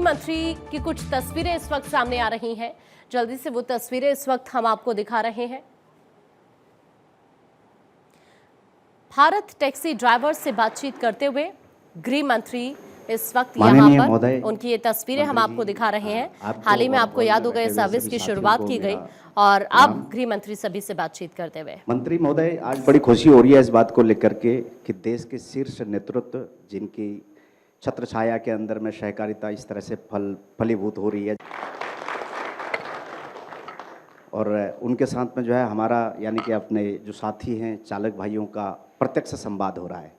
मंत्री की कुछ तस्वीरें इस वक्त सामने आ रही हैं। जल्दी से वो तस्वीरें इस वक्त हम आपको दिखा रहे हैं। भारत टैक्सी ड्राइवर से बातचीत करते हुए गृह मंत्री इस वक्त यहाँ पर, उनकी ये तस्वीरें हम आपको दिखा रहे हैं। हाल ही में आपको याद होगा इस सर्विस की शुरुआत की गई और अब गृह मंत्री सभी से बातचीत करते हुए। मंत्री महोदय, आज बड़ी खुशी हो रही है इस बात को लेकर के कि देश के शीर्ष नेतृत्व जिनकी छत्र छाया के अंदर में सहकारिता इस तरह से फलीभूत हो रही है और उनके साथ में जो है हमारा यानी कि अपने जो साथी हैं चालक भाइयों का प्रत्यक्ष संवाद हो रहा है।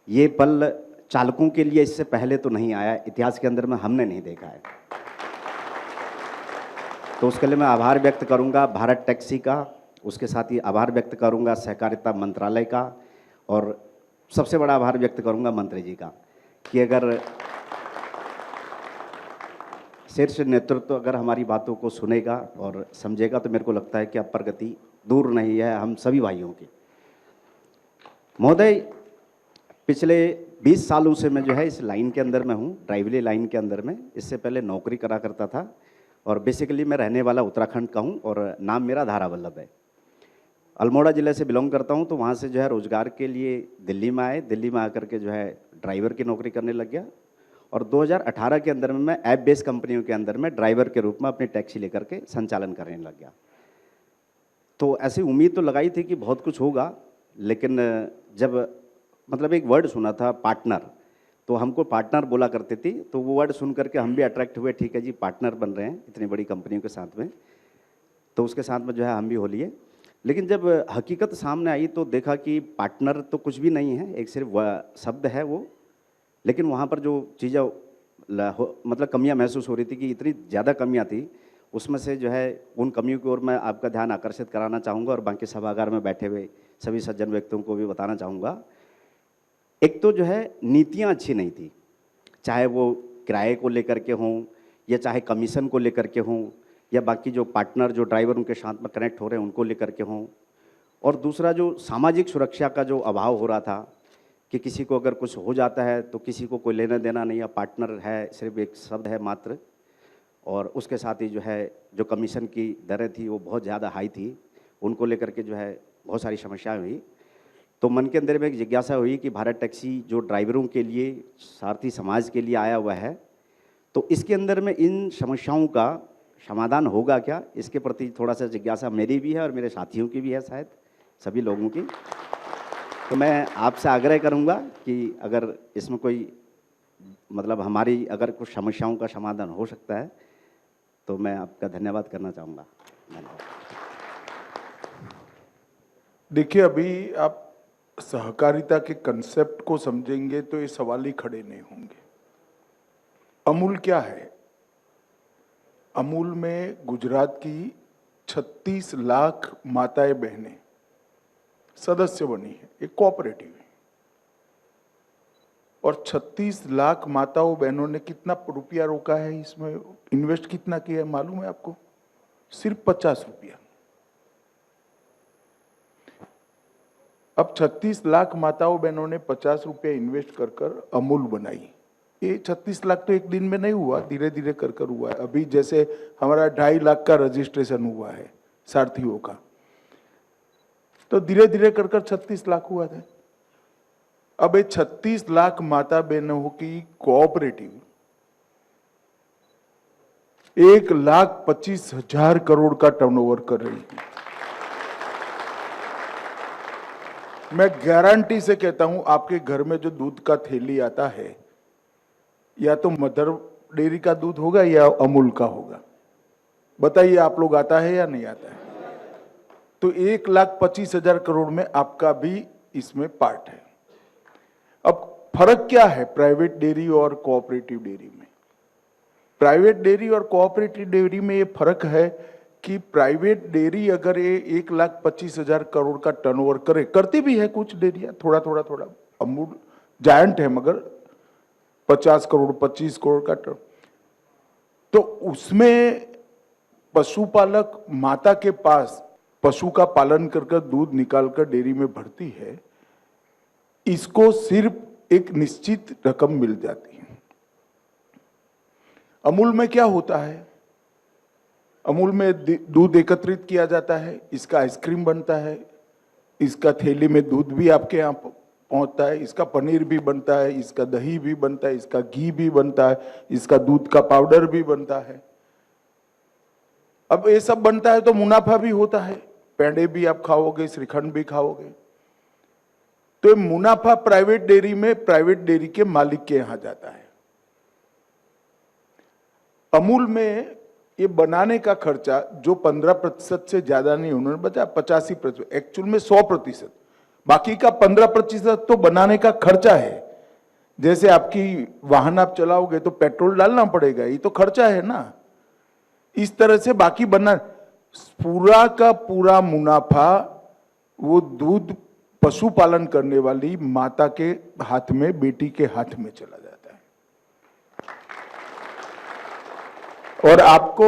ये पल चालकों के लिए इससे पहले तो नहीं आया, इतिहास के अंदर में हमने नहीं देखा है। तो उसके लिए मैं आभार व्यक्त करूंगा भारत टैक्सी का, उसके साथ ही आभार व्यक्त करूंगा सहकारिता मंत्रालय का और सबसे बड़ा आभार व्यक्त करूंगा मंत्री जी का कि अगर शीर्ष नेतृत्व अगर हमारी बातों को सुनेगा और समझेगा तो मेरे को लगता है कि अब प्रगति दूर नहीं है हम सभी भाइयों की। महोदय, पिछले 20 सालों से मैं जो है इस लाइन के अंदर में हूँ, ड्राइवरी लाइन के अंदर में। इससे पहले नौकरी करा करता था और बेसिकली मैं रहने वाला उत्तराखंड का हूँ और नाम मेरा धारा वल्लभ है। अल्मोड़ा ज़िले से बिलोंग करता हूँ, तो वहाँ से जो है रोज़गार के लिए दिल्ली में आए। दिल्ली में आकर के जो है ड्राइवर की नौकरी करने लग गया और 2018 के अंदर में मैं ऐप बेस्ड कंपनियों के अंदर में ड्राइवर के रूप में अपनी टैक्सी लेकर के संचालन करने लग गया। तो ऐसी उम्मीद तो लगाई थी कि बहुत कुछ होगा, लेकिन जब मतलब एक वर्ड सुना था पार्टनर, तो हमको पार्टनर बोला करते थी, तो वो वर्ड सुन करके हम भी अट्रैक्ट हुए। ठीक है जी, पार्टनर बन रहे हैं इतनी बड़ी कंपनियों के साथ में, तो उसके साथ में जो है हम भी हो लिए। लेकिन जब हकीकत सामने आई तो देखा कि पार्टनर तो कुछ भी नहीं है, एक सिर्फ शब्द है वो। लेकिन वहाँ पर जो चीज़ें मतलब कमियाँ महसूस हो रही थी कि इतनी ज़्यादा कमियाँ थी, उसमें से जो है उन कमियों की ओर मैं आपका ध्यान आकर्षित कराना चाहूँगा और बाकी सभागार में बैठे हुए सभी सज्जन व्यक्तियों को भी बताना चाहूँगा। एक तो जो है नीतियाँ अच्छी नहीं थी, चाहे वो किराए को लेकर के हों या चाहे कमीशन को लेकर के हों या बाकी जो पार्टनर जो ड्राइवर उनके साथ में कनेक्ट हो रहे हैं उनको लेकर के हों। और दूसरा जो सामाजिक सुरक्षा का जो अभाव हो रहा था कि किसी को अगर कुछ हो जाता है तो किसी को कोई लेना देना नहीं है, पार्टनर है सिर्फ एक शब्द है मात्र। और उसके साथ ही जो है जो कमीशन की दरें थी वो बहुत ज़्यादा हाई थी, उनको लेकर के जो है बहुत सारी समस्याएं हुई। तो मन के अंदर में एक जिज्ञासा हुई कि भारत टैक्सी जो ड्राइवरों के लिए सारथी समाज के लिए आया हुआ है, तो इसके अंदर में इन समस्याओं का समाधान होगा क्या, इसके प्रति थोड़ा सा जिज्ञासा मेरी भी है और मेरे साथियों की भी है, शायद सभी लोगों की। तो मैं आपसे आग्रह करूंगा कि अगर इसमें कोई मतलब हमारी अगर कुछ समस्याओं का समाधान हो सकता है तो मैं आपका धन्यवाद करना चाहूँगा। धन्यवाद। देखिए, अभी आप सहकारिता के कंसेप्ट को समझेंगे तो ये सवाल ही खड़े नहीं होंगे। अमूल क्या है? अमूल में गुजरात की 36 लाख माताएं बहनें सदस्य बनी है, एक कोऑपरेटिव है। और 36 लाख माताओं बहनों ने कितना रुपया रोका है, इसमें इन्वेस्ट कितना किया है मालूम है आपको? सिर्फ 50 रुपया। अब 36 लाख माताओं बहनों ने 50 रुपया इन्वेस्ट कर कर अमूल बनाई। ये 36 लाख तो एक दिन में नहीं हुआ, धीरे धीरे कर कर हुआ है। अभी जैसे हमारा 2.5 लाख का रजिस्ट्रेशन हुआ है सारथियों का, तो धीरे धीरे कर कर 36 लाख हुआ था। अब ये 36 लाख माता बहनों की कोऑपरेटिव 1,25,000 करोड़ का टर्नओवर कर रही है। मैं गारंटी से कहता हूं, आपके घर में जो दूध का थैली आता है या तो मदर डेयरी का दूध होगा या अमूल का होगा। बताइए आप लोग, आता है या नहीं आता है? तो 1,25,000 करोड़ में आपका भी इसमें पार्ट है। अब फर्क क्या है प्राइवेट डेयरी और कोऑपरेटिव डेयरी में? प्राइवेट डेयरी और कोऑपरेटिव डेयरी में ये फर्क है कि प्राइवेट डेयरी अगर ये 1,25,000 करोड़ का टर्नओवर करे, करती भी है कुछ डेयरियां, थोड़ा थोड़ा थोड़ा। अमूल जायंट है मगर 50 करोड़ 25 करोड़ का टर्न, तो उसमें पशुपालक माता के पास पशु का पालन कर दूध निकालकर डेयरी में भरती है, इसको सिर्फ एक निश्चित रकम मिल जाती है। अमूल में क्या होता है? अमूल में दूध एकत्रित किया जाता है, इसका आइसक्रीम बनता है, इसका थैली में दूध भी आपके यहाँ पहुंचता है, इसका पनीर भी बनता है, इसका दही भी बनता है, इसका घी भी बनता है, इसका दूध का पाउडर भी बनता है। अब ये सब बनता है तो मुनाफा भी होता है, पेड़े भी आप खाओगे, श्रीखंड भी खाओगे। तो ये मुनाफा प्राइवेट डेयरी में प्राइवेट डेयरी के मालिक के यहां जाता है। अमूल में ये बनाने का खर्चा जो 15% से ज्यादा नहीं, उन्होंने बताया 85%, एक्चुअल में 100%, बाकी का 15% तो बनाने का खर्चा है। जैसे आपकी वाहन आप चलाओगे तो पेट्रोल डालना पड़ेगा, ये तो खर्चा है ना। इस तरह से बाकी बना पूरा का पूरा मुनाफा वो दूध पशुपालन करने वाली माता के हाथ में, बेटी के हाथ में चला जाता है। और आपको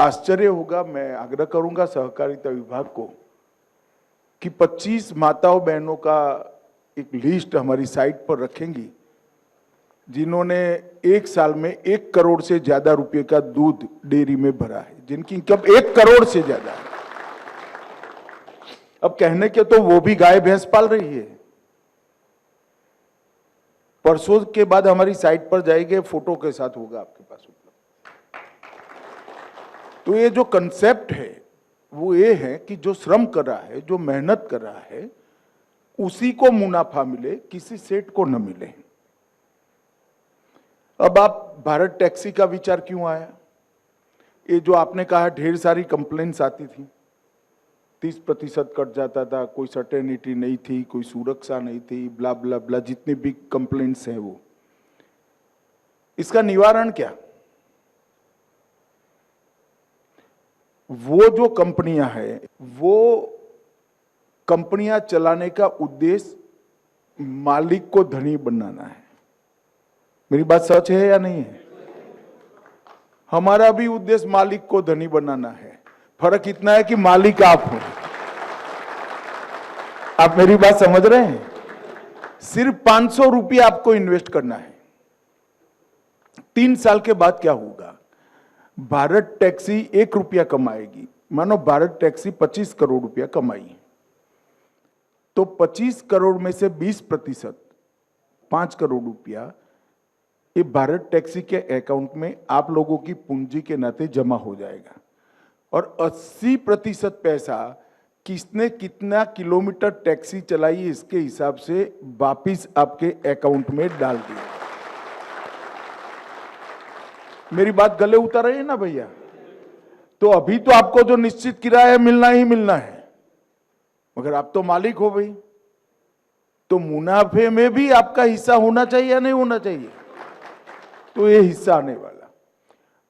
आश्चर्य होगा, मैं आग्रह करूंगा सहकारिता विभाग को कि 25 माताओं बहनों का एक लिस्ट हमारी साइट पर रखेंगी जिन्होंने एक साल में 1 करोड़ से ज्यादा रुपए का दूध डेयरी में भरा है, जिनकी इनकम 1 करोड़ से ज्यादा है। अब कहने के तो वो भी गाय भैंस पाल रही है। परसों के बाद हमारी साइट पर जाएंगे, फोटो के साथ होगा आपके पास उपलब्ध। तो ये जो कंसेप्ट है वो ये है कि जो श्रम कर रहा है, जो मेहनत कर रहा है, उसी को मुनाफा मिले, किसी सेठ को न मिले। अब आप भारत टैक्सी का विचार क्यों आया? ये जो आपने कहा ढेर सारी कंप्लेंट्स आती थी, 30% कट जाता था, कोई सर्टेनिटी नहीं थी, कोई सुरक्षा नहीं थी, ब्ला ब्ला ब्ला, जितनी भी कंप्लेंट्स हैं वो, इसका निवारण क्या? वो जो कंपनियां हैं, वो कंपनियां चलाने का उद्देश्य मालिक को धनी बनाना है। मेरी बात सच है या नहीं है? हमारा भी उद्देश्य मालिक को धनी बनाना है। फर्क इतना है कि मालिक आप हो। आप मेरी बात समझ रहे हैं? सिर्फ 500 रुपया आपको इन्वेस्ट करना है। 3 साल के बाद क्या होगा? भारत टैक्सी 1 रुपया कमाएगी। मानो भारत टैक्सी 25 करोड़ रुपया कमाई, तो 25 करोड़ में से 20%, 5 करोड़ रुपया, ये भारत टैक्सी के अकाउंट में आप लोगों की पूंजी के नाते जमा हो जाएगा। और 80% पैसा किसने कितना किलोमीटर टैक्सी चलाई इसके हिसाब से वापिस आपके अकाउंट में डाल दिया। मेरी बात गले उतर रही है ना भैया? तो अभी तो आपको जो निश्चित किराया मिलना ही मिलना है, मगर आप तो मालिक हो भाई, तो मुनाफे में भी आपका हिस्सा होना चाहिए या नहीं होना चाहिए? तो ये हिस्सा आने वाला,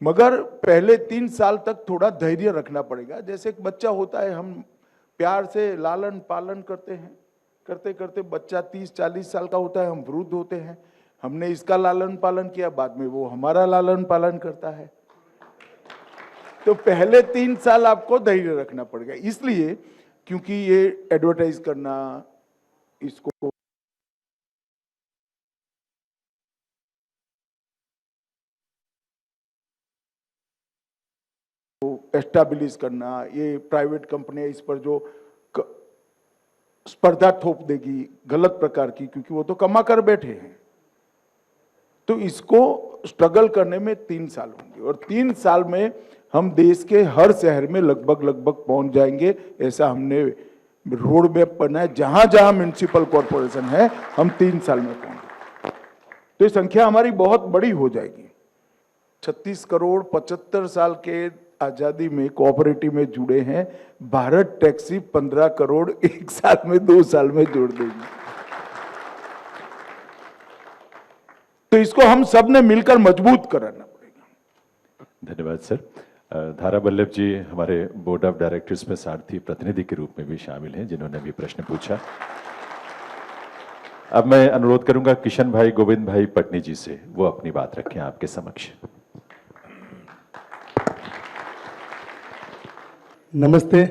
मगर पहले 3 साल तक थोड़ा धैर्य रखना पड़ेगा। जैसे एक बच्चा होता है, हम प्यार से लालन पालन करते हैं, करते करते बच्चा 30-40 साल का होता है, हम वृद्ध होते हैं, हमने इसका लालन पालन किया, बाद में वो हमारा लालन पालन करता है। तो पहले 3 साल आपको धैर्य रखना पड़ेगा, इसलिए क्योंकि ये एडवर्टाइज करना, इसको एस्टैब्लिश करना, ये प्राइवेट कंपनियां इस पर जो स्पर्धा थोप देगी गलत प्रकार की, क्योंकि वो तो कमा कर बैठे हैं, तो इसको स्ट्रगल करने में 3 साल होंगे। और 3 साल में हम देश के हर शहर में लगभग पहुंच जाएंगे। ऐसा हमने रोड मैप बनाया, जहां जहां म्युनिसिपल कॉर्पोरेशन है हम 3 साल में पहुंचे, तो ये संख्या हमारी बहुत बड़ी हो जाएगी। 36 करोड़ 75 साल के आजादी में कोऑपरेटिव में जुड़े हैं। भारत टैक्सी 15 करोड़ 1 साल में 2 साल में जोड़ देगी। तो इसको हम सब ने मिलकर मजबूत कराना पड़ेगा। धन्यवाद सर। धारा वल्लभ जी हमारे बोर्ड ऑफ डायरेक्टर्स में सारथी प्रतिनिधि के रूप में भी शामिल हैं, जिन्होंने भी प्रश्न पूछा। अब मैं अनुरोध करूंगा किशन भाई गोविंद भाई पटनी जी से, वो अपनी बात रखें आपके समक्ष। नमस्ते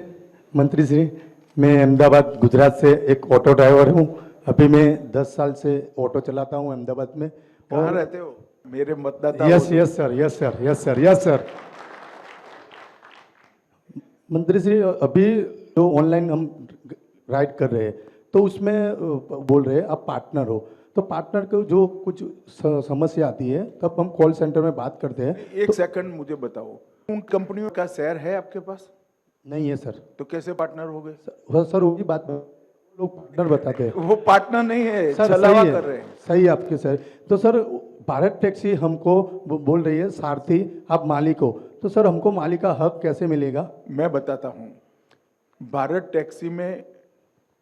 मंत्री श्री, मैं अहमदाबाद गुजरात से एक ऑटो ड्राइवर हूँ। अभी मैं 10 साल से ऑटो चलाता हूँ अहमदाबाद में। कहाँ रहते हो? मेरे मतदाता yes yes sir, yes sir, yes sir, yes sir. मंत्री श्री, अभी जो ऑनलाइन हम राइड कर रहे हैं तो उसमें बोल रहे हैं आप पार्टनर हो, तो पार्टनर को जो कुछ समस्या आती है तब हम कॉल सेंटर में बात करते हैं। एक सेकंड मुझे बताओ, उन कंपनियों का शेयर है आपके पास? नहीं है सर। तो कैसे पार्टनर हो गए? सर वही बात लोग पार्टनर बताते हैं। वो पार्टनर नहीं है, सर छलावा सही कर रहे है, हैं। सही है आपके सर। तो सर भारत टैक्सी हमको बोल रही है सारथी आप मालिक हो, तो सर हमको मालिक का हक कैसे मिलेगा? मैं बताता हूं, भारत टैक्सी में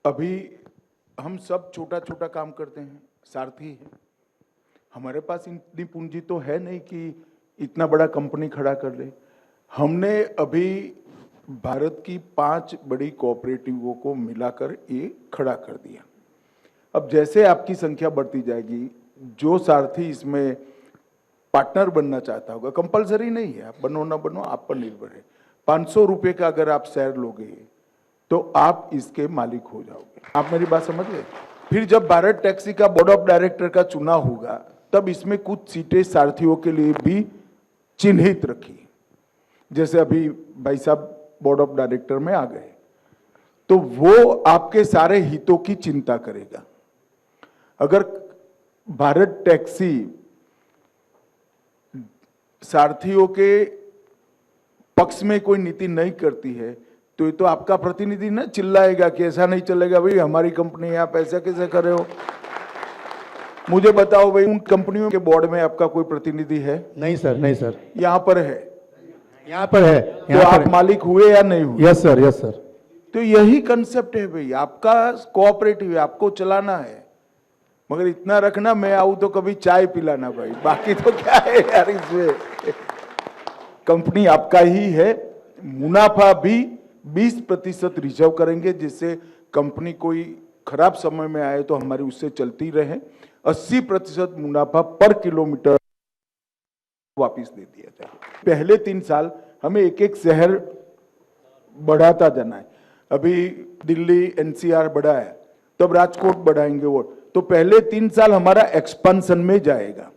अभी हम सब छोटा छोटा काम करते हैं, सारथी है। हमारे पास इतनी पूंजी तो है नहीं कि इतना बड़ा कंपनी खड़ा कर ले। हमने अभी भारत की 5 बड़ी कोऑपरेटिवों को मिलाकर ये खड़ा कर दिया। अब जैसे आपकी संख्या बढ़ती जाएगी, जो सारथी इसमें पार्टनर बनना चाहता होगा, कंपलसरी नहीं है, आप बनो ना बनो आप पर निर्भर है। 500 रुपये का अगर आप शेयर लोगे तो आप इसके मालिक हो जाओगे। आप मेरी बात समझ गए? फिर जब भारत टैक्सी का बोर्ड ऑफ डायरेक्टर का चुनाव होगा तब इसमें कुछ सीटें सारथियों के लिए भी चिन्हित रखी, जैसे अभी भाई साहब बोर्ड ऑफ डायरेक्टर में आ गए, तो वो आपके सारे हितों की चिंता करेगा। अगर भारत टैक्सी सारथियों के पक्ष में कोई नीति नहीं करती है तो ये तो आपका प्रतिनिधि ना चिल्लाएगा कि ऐसा नहीं चलेगा भाई, हमारी कंपनी है, आप ऐसा कैसे कर रहे हो। मुझे बताओ भाई, उन कंपनियों के बोर्ड में आपका कोई प्रतिनिधि है? नहीं सर, नहीं सर। यहाँ पर है, यहाँ पर है। तो आप मालिक हुए या नहीं हुए? Yes sir, yes sir. तो यही कंसेप्ट है भाई, आपका कोऑपरेटिव है, आपको चलाना है, मगर इतना रखना मैं आऊं तो कभी चाय पिलाना भाई, बाकी तो क्या है यार इसमें। कंपनी आपका ही है, मुनाफा भी 20% रिजर्व करेंगे, जिससे कंपनी कोई खराब समय में आए तो हमारी उससे चलती रहे। 80% मुनाफा पर किलोमीटर वापस दे दिया जाए। पहले 3 साल हमें एक एक शहर बढ़ाता जाना है। अभी दिल्ली एनसीआर बढ़ा है, तब राजकोट बढ़ाएंगे वो, तो पहले 3 साल हमारा एक्सपेंशन में जाएगा।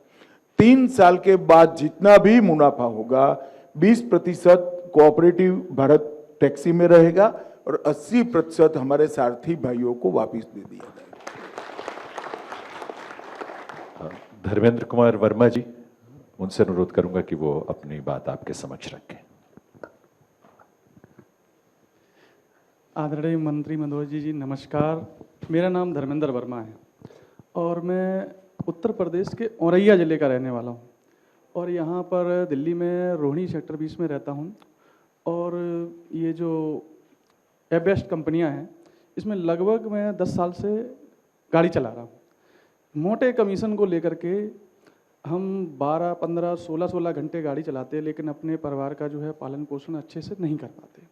3 साल के बाद जितना भी मुनाफा होगा 20% कोऑपरेटिव भारत टैक्सी में रहेगा और 80% हमारे सारथी भाइयों को वापस दे दिया जाएगा। धर्मेंद्र कुमार वर्मा जी, उनसे अनुरोध करूंगा कि वो अपनी बात आपके समक्ष रखें। आदरणीय मंत्री मनोज जी नमस्कार। मेरा नाम धर्मेंद्र वर्मा है और मैं उत्तर प्रदेश के औरैया ज़िले का रहने वाला हूँ और यहाँ पर दिल्ली में रोहिणी सेक्टर 20 में रहता हूँ। और ये जो एबेस्ट कंपनियाँ हैं इसमें लगभग मैं 10 साल से गाड़ी चला रहा हूँ। मोटे कमीशन को लेकर के हम 12, 15, 16 घंटे गाड़ी चलाते हैं, लेकिन अपने परिवार का जो है पालन पोषण अच्छे से नहीं कर पाते।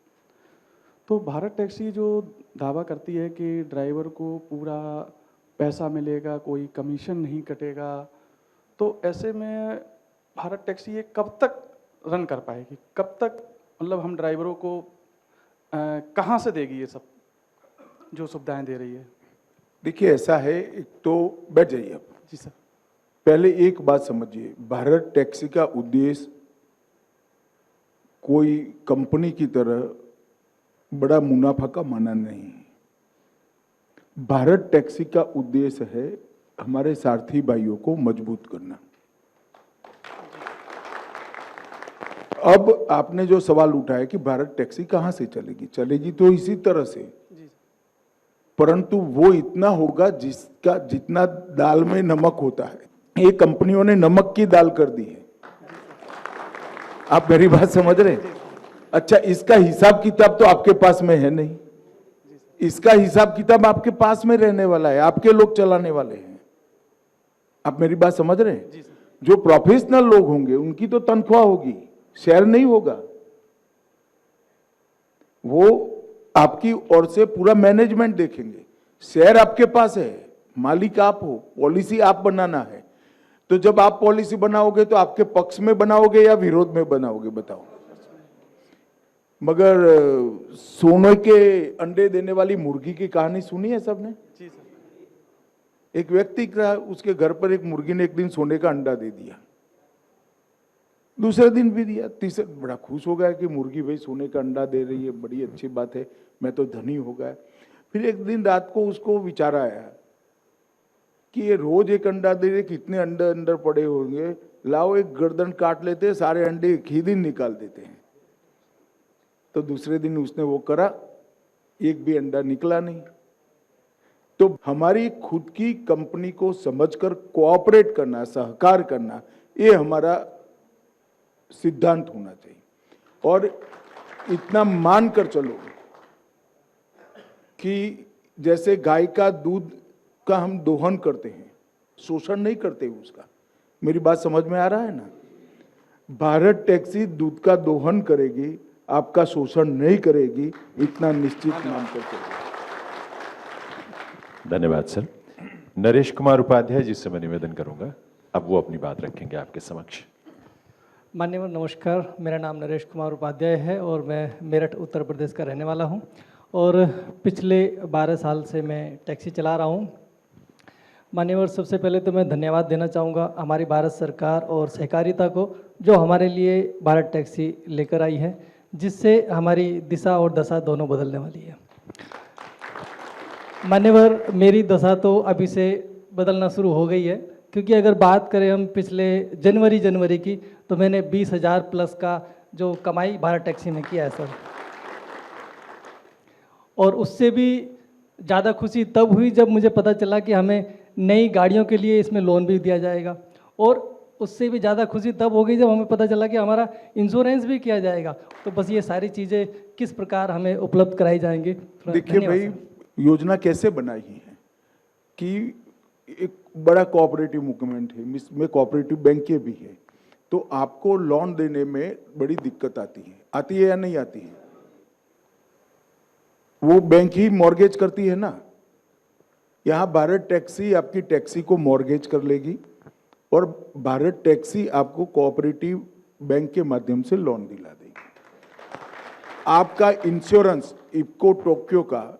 तो भारत टैक्सी जो दावा करती है कि ड्राइवर को पूरा पैसा मिलेगा, कोई कमीशन नहीं कटेगा, तो ऐसे में भारत टैक्सी ये कब तक रन कर पाएगी? कब तक मतलब हम ड्राइवरों को कहाँ से देगी ये सब जो सुविधाएं दे रही है? देखिए ऐसा है, एक तो बैठ जाइए आप। जी सर। पहले एक बात समझिए, भारत टैक्सी का उद्देश्य कोई कंपनी की तरह बड़ा मुनाफा कमाना नहीं है। भारत टैक्सी का उद्देश्य है हमारे सारथी भाइयों को मजबूत करना। अब आपने जो सवाल उठाया कि भारत टैक्सी कहां से चलेगी, चलेगी तो इसी तरह से, परंतु वो इतना होगा जिसका जितना दाल में नमक होता है। ये कंपनियों ने नमक की दाल कर दी है। आप मेरी बात समझ रहे हैं? अच्छा, इसका हिसाब किताब तो आपके पास में है नहीं, इसका हिसाब किताब आपके पास में रहने वाला है, आपके लोग चलाने वाले हैं। आप मेरी बात समझ रहे हैं? जो प्रोफेशनल लोग होंगे उनकी तो तनख्वाह होगी, शेयर नहीं होगा। वो आपकी ओर से पूरा मैनेजमेंट देखेंगे। शेयर आपके पास है, मालिक आप हो, पॉलिसी आप बनाना है। तो जब आप पॉलिसी बनाओगे तो आपके पक्ष में बनाओगे या विरोध में बनाओगे, बताओ। मगर सोने के अंडे देने वाली मुर्गी की कहानी सुनी है सबने? जी सर। एक व्यक्ति का, उसके घर पर एक मुर्गी ने एक दिन सोने का अंडा दे दिया। दूसरे दिन भी दिया, तीसरे बड़ा खुश हो गया कि मुर्गी भाई सोने का अंडा दे रही है, बड़ी अच्छी बात है, मैं तो धनी हो गया। फिर एक दिन रात को उसको विचार आया कि ये रोज एक अंडा दे रहे, कितने अंडे अंदर पड़े होंगे, लाओ एक गर्दन काट लेते हैं, सारे अंडे एक ही दिन निकाल देते हैं। तो दूसरे दिन उसने वो करा, एक भी अंडा निकला नहीं। तो हमारी खुद की कंपनी को समझकर कोऑपरेट करना, सहकार करना, ये हमारा सिद्धांत होना चाहिए। और इतना मानकर चलो कि जैसे गाय का दूध का हम दोहन करते हैं, शोषण नहीं करते उसका। मेरी बात समझ में आ रहा है ना? भारत टैक्सी दूध का दोहन करेगी, आपका शोषण नहीं करेगी, इतना निश्चित मानकर चलो। धन्यवाद सर। नरेश कुमार उपाध्याय जी से मैं निवेदन करूंगा, अब वो अपनी बात रखेंगे आपके समक्ष। माननीय नमस्कार, मेरा नाम नरेश कुमार उपाध्याय है और मैं मेरठ उत्तर प्रदेश का रहने वाला हूं और पिछले 12 साल से मैं टैक्सी चला रहा हूं। माननीय, सबसे पहले तो मैं धन्यवाद देना चाहूँगा हमारी भारत सरकार और सहकारिता को, जो हमारे लिए भारत टैक्सी लेकर आई है, जिससे हमारी दिशा और दशा दोनों बदलने वाली है। मान्यवर, मेरी दशा तो अभी से बदलना शुरू हो गई है, क्योंकि अगर बात करें हम पिछले जनवरी की, तो मैंने 20,000 प्लस का जो कमाई भारत टैक्सी में किया है सर। और उससे भी ज़्यादा खुशी तब हुई जब मुझे पता चला कि हमें नई गाड़ियों के लिए इसमें लोन भी दिया जाएगा, और उससे भी ज़्यादा खुशी तब हो गई जब हमें पता चला कि हमारा इंश्योरेंस भी किया जाएगा। तो बस ये सारी चीज़ें किस प्रकार हमें उपलब्ध कराई जाएंगी। देखिए भाई, योजना कैसे बनाई है कि एक बड़ा कोऑपरेटिव मूवमेंट है, इसमें कोऑपरेटिव बैंकें भी है, तो आपको लोन देने में बड़ी दिक्कत आती है या नहीं आती है? वो बैंक ही मॉर्गेज करती है ना। यहाँ भारत टैक्सी आपकी टैक्सी को मॉर्गेज कर लेगी और भारत टैक्सी आपको कोऑपरेटिव बैंक के माध्यम से लोन दिला देगी। आपका इंश्योरेंस इफ्को टोक्यो का,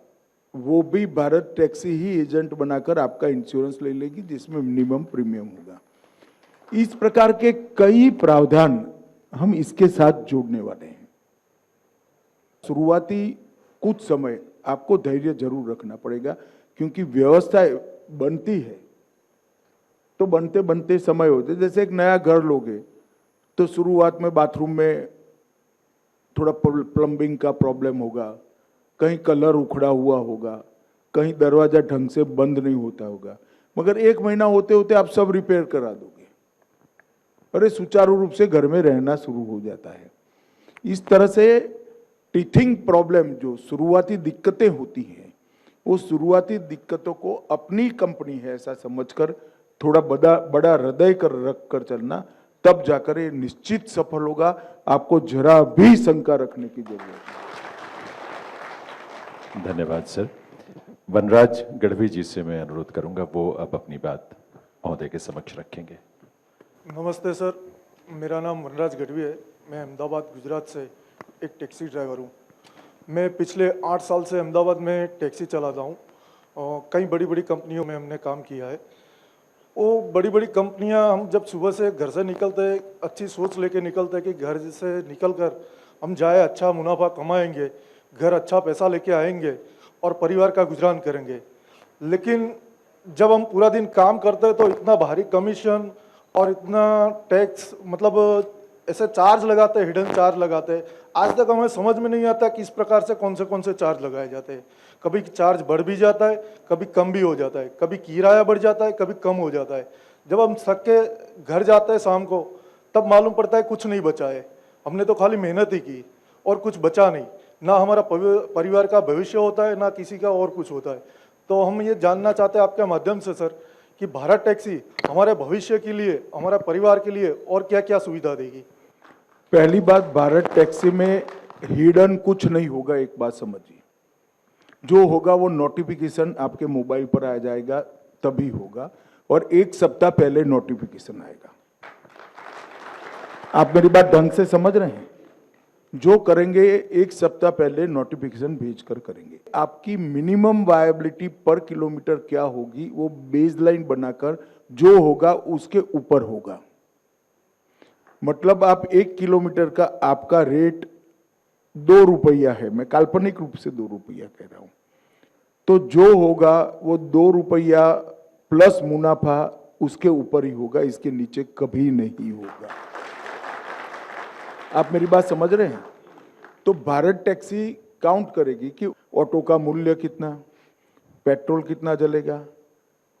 वो भी भारत टैक्सी ही एजेंट बनाकर आपका इंश्योरेंस ले लेगी, जिसमें मिनिमम प्रीमियम होगा। इस प्रकार के कई प्रावधान हम इसके साथ जोड़ने वाले हैं। शुरुआती कुछ समय आपको धैर्य जरूर रखना पड़ेगा, क्योंकि व्यवस्था बनती है तो बनते बनते समय होते। जैसे एक नया घर लोगे तो शुरुआत में बाथरूम में थोड़ा प्लम्बिंग का प्रॉब्लम होगा, कहीं कलर उखड़ा हुआ होगा, कहीं दरवाजा ढंग से बंद नहीं होता होगा, मगर 1 महीना होते होते आप सब रिपेयर करा दोगे और ये सुचारू रूप से घर में रहना शुरू हो जाता है। इस तरह से टीथिंग प्रॉब्लम, जो शुरुआती दिक्कतें होती हैं, वो शुरुआती दिक्कतों को अपनी कंपनी है ऐसा समझकर थोड़ा बड़ा हृदय कर रख कर चलना, तब जाकर ये निश्चित सफल होगा। आपको जरा भी शंका रखने की जरूरत नहीं। धन्यवाद सर। वनराज गढ़वी जी से मैं अनुरोध करूंगा, वो अब अपनी बात महोदय के समक्ष रखेंगे। नमस्ते सर, मेरा नाम वनराज गढ़वी है। मैं अहमदाबाद गुजरात से एक टैक्सी ड्राइवर हूँ। मैं पिछले 8 साल से अहमदाबाद में टैक्सी चलाता हूँ और कई बड़ी बड़ी कंपनियों में हमने काम किया है। वो बड़ी बड़ी कंपनियाँ, हम जब सुबह से घर से निकलते अच्छी सोच लेके निकलते कि घर से निकलकर हम जाए, अच्छा मुनाफा कमाएंगे, घर अच्छा पैसा लेके आएंगे और परिवार का गुजरान करेंगे। लेकिन जब हम पूरा दिन काम करते हैं तो इतना भारी कमीशन और इतना टैक्स, मतलब ऐसे चार्ज लगाते हैं, हिडन चार्ज लगाते हैं। आज तक हमें समझ में नहीं आता किस प्रकार से कौन से चार्ज लगाए जाते हैं। कभी चार्ज बढ़ भी जाता है, कभी कम भी हो जाता है, कभी किराया बढ़ जाता है, कभी कम हो जाता है। जब हम थक के घर जाते हैं शाम को, तब मालूम पड़ता है कुछ नहीं बचा है, हमने तो खाली मेहनत ही की और कुछ बचा नहीं। ना हमारा परिवार का भविष्य होता है, ना किसी का और कुछ होता है। तो हम ये जानना चाहते हैं आपके माध्यम से सर कि भारत टैक्सी हमारे भविष्य के लिए, हमारा परिवार के लिए और क्या क्या सुविधा देगी। पहली बात, भारत टैक्सी में हिडन कुछ नहीं होगा। एक बात समझिए, जो होगा वो नोटिफिकेशन आपके मोबाइल पर आ जाएगा, तभी होगा, और 1 सप्ताह पहले नोटिफिकेशन आएगा। आप मेरी बात ढंग से समझ रहे हैं? जो करेंगे 1 सप्ताह पहले नोटिफिकेशन भेजकर करेंगे। आपकी मिनिमम वायबिलिटी पर किलोमीटर क्या होगी, वो बेसलाइन बनाकर जो होगा उसके ऊपर होगा। मतलब आप 1 किलोमीटर का आपका रेट 2 रुपया है, मैं काल्पनिक रूप से 2 रुपया कह रहा हूं, तो जो होगा वो 2 रुपया प्लस मुनाफा उसके ऊपर ही होगा, इसके नीचे कभी नहीं होगा। आप मेरी बात समझ रहे हैं? तो भारत टैक्सी काउंट करेगी कि ऑटो का मूल्य कितना, पेट्रोल कितना जलेगा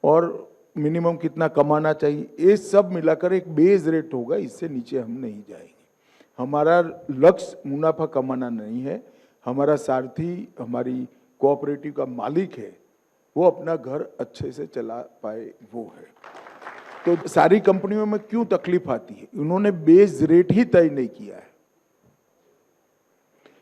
और मिनिमम कितना कमाना चाहिए, ये सब मिलाकर एक बेस रेट होगा, इससे नीचे हम नहीं जाएंगे। हमारा लक्ष्य मुनाफा कमाना नहीं है, हमारा सारथी हमारी कोऑपरेटिव का मालिक है, वो अपना घर अच्छे से चला पाए, वो है। तो सारी कंपनियों में क्यों तकलीफ आती है? उन्होंने बेस रेट ही तय नहीं किया है।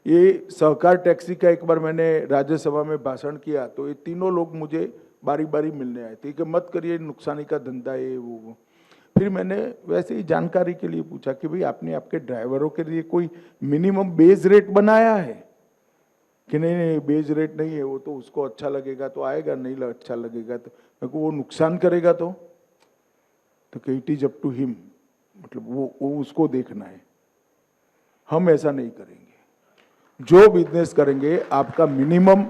ये सहकार टैक्सी का एक बार मैंने राज्यसभा में भाषण किया तो ये तीनों लोग मुझे बारी बारी मिलने आए थे कि मत करिए, नुकसानी का धंधा है वो। फिर मैंने वैसे ही जानकारी के लिए पूछा कि भाई आपने आपके ड्राइवरों के लिए कोई मिनिमम बेस रेट बनाया है कि नहीं बेस रेट नहीं है, वो तो उसको अच्छा लगेगा तो आएगा, नहीं अच्छा लगेगा तो मेरे को वो नुकसान करेगा तो it is up to him, मतलब वो उसको देखना है। हम ऐसा नहीं करेंगे। जो बिजनेस करेंगे आपका मिनिमम